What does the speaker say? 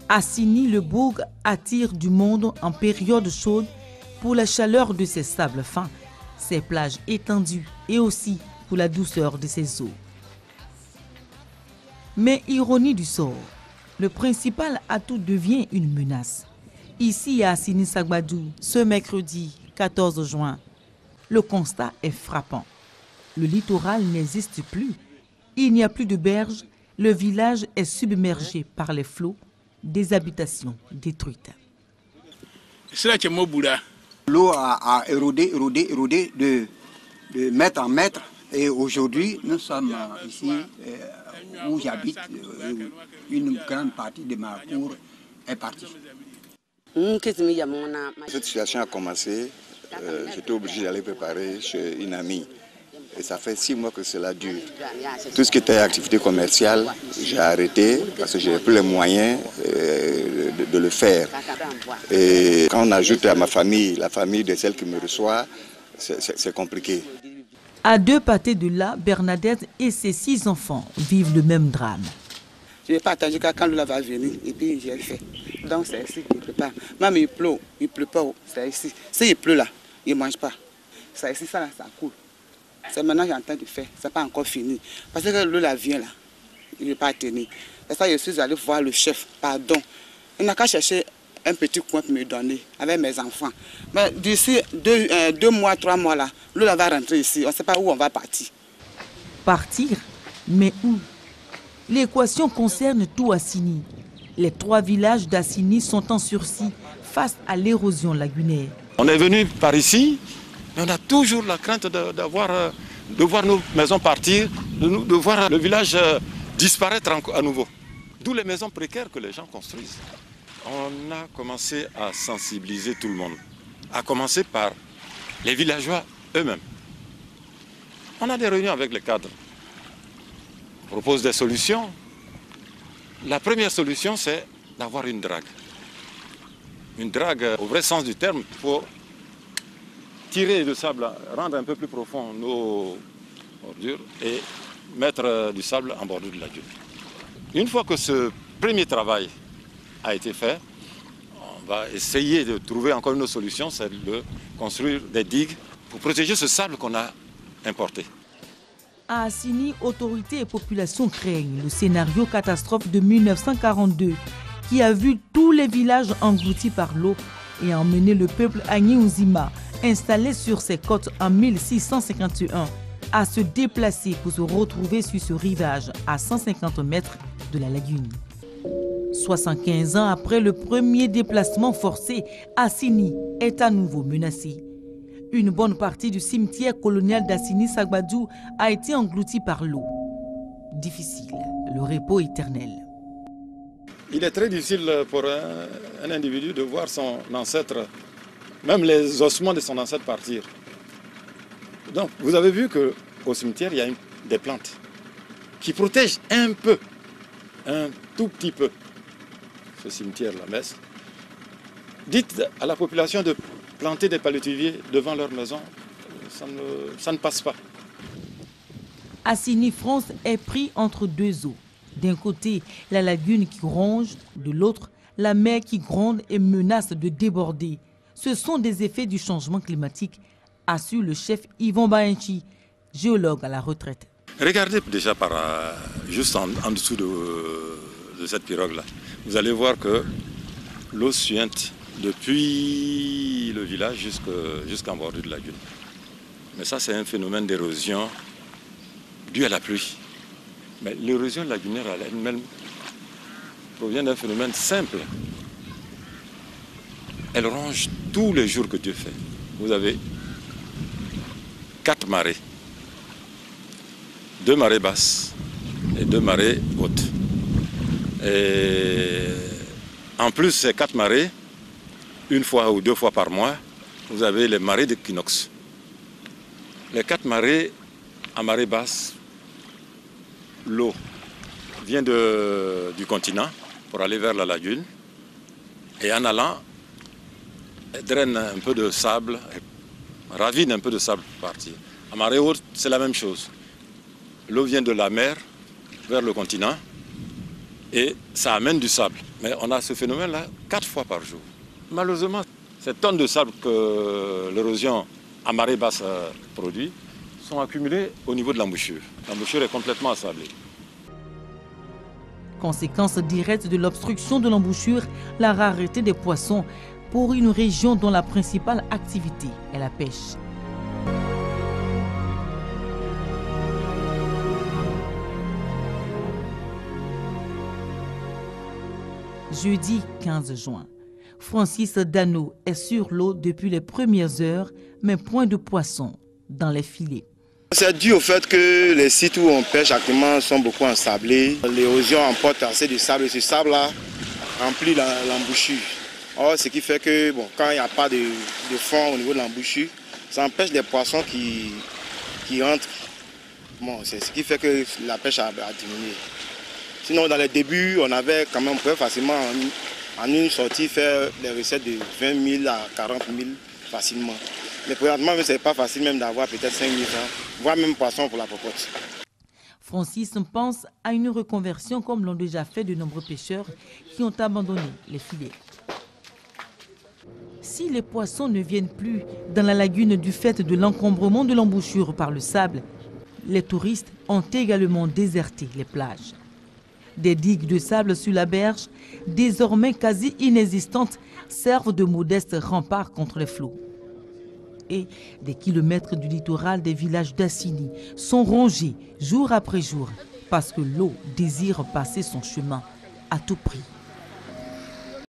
Assini, le bourg attire du monde en période chaude pour la chaleur de ses sables fins, ses plages étendues et aussi pour la douceur de ses eaux. Mais ironie du sort, le principal atout devient une menace. Ici à Assini Sagbadou, ce mercredi 14 juin, le constat est frappant. Le littoral n'existe plus, il n'y a plus de berges, le village est submergé par les flots, des habitations détruites. L'eau a érodé de mètre en mètre et aujourd'hui nous sommes ici où j'habite, une grande partie de ma cour est partie. Cette situation a commencé, j'étais obligé d'aller préparer chez une amie. Et ça fait 6 mois que cela dure. Tout ce qui était activité commerciale, j'ai arrêté parce que je n'avais plus les moyens de le faire. Et quand on ajoute à ma famille, la famille de celle qui me reçoit, c'est compliqué. À 2 pâtés de là, Bernadette et ses 6 enfants vivent le même drame. Je n'ai pas attendu quand l'eau va venir et puis j'ai fait. Donc c'est ici qu'il ne pleut pas. Même il ne pleut pas, c'est ici. S'il pleut là, il ne mange pas. C'est ici, ça coule. C'est maintenant que j'ai en train de faire, ce n'est pas encore fini. Parce que l'eau là vient là, il ne peut pas tenir. C'est ça que je suis allé voir le chef, pardon. Il n'a qu'à chercher un petit coin pour me donner avec mes enfants. Mais d'ici 2 mois, 3 mois là, l'eau là va rentrer ici, on ne sait pas où on va partir. Partir? Mais où? L'équation concerne tout Assini. Les 3 villages d'Assini sont en sursis face à l'érosion lagunaire. On est venu par ici. On a toujours la crainte de voir nos maisons partir, de voir le village disparaître à nouveau. D'où les maisons précaires que les gens construisent. On a commencé à sensibiliser tout le monde, à commencer par les villageois eux-mêmes. On a des réunions avec les cadres. On propose des solutions. La première solution, c'est d'avoir une drague. Une drague au vrai sens du terme pour tirer le sable, rendre un peu plus profond nos bordures et mettre du sable en bordure de la dune. Une fois que ce premier travail a été fait, on va essayer de trouver encore une autre solution, c'est de construire des digues pour protéger ce sable qu'on a importé. À Assini, autorités et population craignent le scénario catastrophe de 1942 qui a vu tous les villages engloutis par l'eau et a emmené le peuple Agni-Ouzima, installé sur ses côtes en 1651, à se déplacer pour se retrouver sur ce rivage à 150 mètres de la lagune. 75 ans après le premier déplacement forcé, Assini est à nouveau menacé. Une bonne partie du cimetière colonial d'Assini Sagbadou a été engloutie par l'eau. Difficile, le repos éternel. Il est très difficile pour un individu de voir son ancêtre, même les ossements de son ancêtre partir. Donc, vous avez vu qu'au cimetière, il y a des plantes qui protègent un peu, un tout petit peu, ce cimetière-là. Mais dites à la population de planter des palétuviers devant leur maison, ça ne passe pas. Assini France est pris entre 2 eaux. D'un côté, la lagune qui ronge, de l'autre, la mer qui gronde et menace de déborder. Ce sont des effets du changement climatique, assure le chef Yvon Baenchi, géologue à la retraite. Regardez déjà juste en dessous de cette pirogue-là. Vous allez voir que l'eau suinte depuis le village jusqu'en bordure de la lagune. Mais ça, c'est un phénomène d'érosion dû à la pluie. Mais l'érosion lagunaire elle-même provient d'un phénomène simple. Elle ronge tous les jours que Dieu fait. Vous avez 4 marées. 2 marées basses et 2 marées hautes. Et en plus, ces 4 marées, 1 fois ou 2 fois par mois, vous avez les marées d'équinoxe. Les 4 marées, à marée basse, l'eau vient du continent pour aller vers la lagune. Et en allant, elle draine un peu de sable, ravine un peu de sable pour partir. À marée haute, c'est la même chose. L'eau vient de la mer vers le continent et ça amène du sable. Mais on a ce phénomène-là 4 fois par jour. Malheureusement, ces tonnes de sable que l'érosion à marée basse produit sont accumulées au niveau de l'embouchure. L'embouchure est complètement assablée. Conséquence directe de l'obstruction de l'embouchure, la rareté des poissons pour une région dont la principale activité est la pêche. Jeudi 15 juin, Francis Dano est sur l'eau depuis les premières heures, mais point de poissons dans les filets. C'est dû au fait que les sites où on pêche actuellement sont beaucoup ensablés. L'érosion emporte assez de sable et ce sable-là remplit l'embouchure. Or, ce qui fait que quand il n'y a pas de fond au niveau de l'embouchure, ça empêche les poissons qui entrent. C'est ce qui fait que la pêche a diminué. Sinon, dans les débuts, on pouvait facilement en une sortie faire des recettes de 20 000 à 40 000 facilement. Mais présentement, ce n'est pas facile même d'avoir peut-être 5 000 francs, voire même poisson pour la popote. Francis pense à une reconversion comme l'ont déjà fait de nombreux pêcheurs qui ont abandonné les filets. Si les poissons ne viennent plus dans la lagune du fait de l'encombrement de l'embouchure par le sable, les touristes ont également déserté les plages. Des digues de sable sur la berge, désormais quasi inexistantes, servent de modestes remparts contre les flots. Et des kilomètres du littoral des villages d'Assini sont rongés jour après jour parce que l'eau désire passer son chemin à tout prix.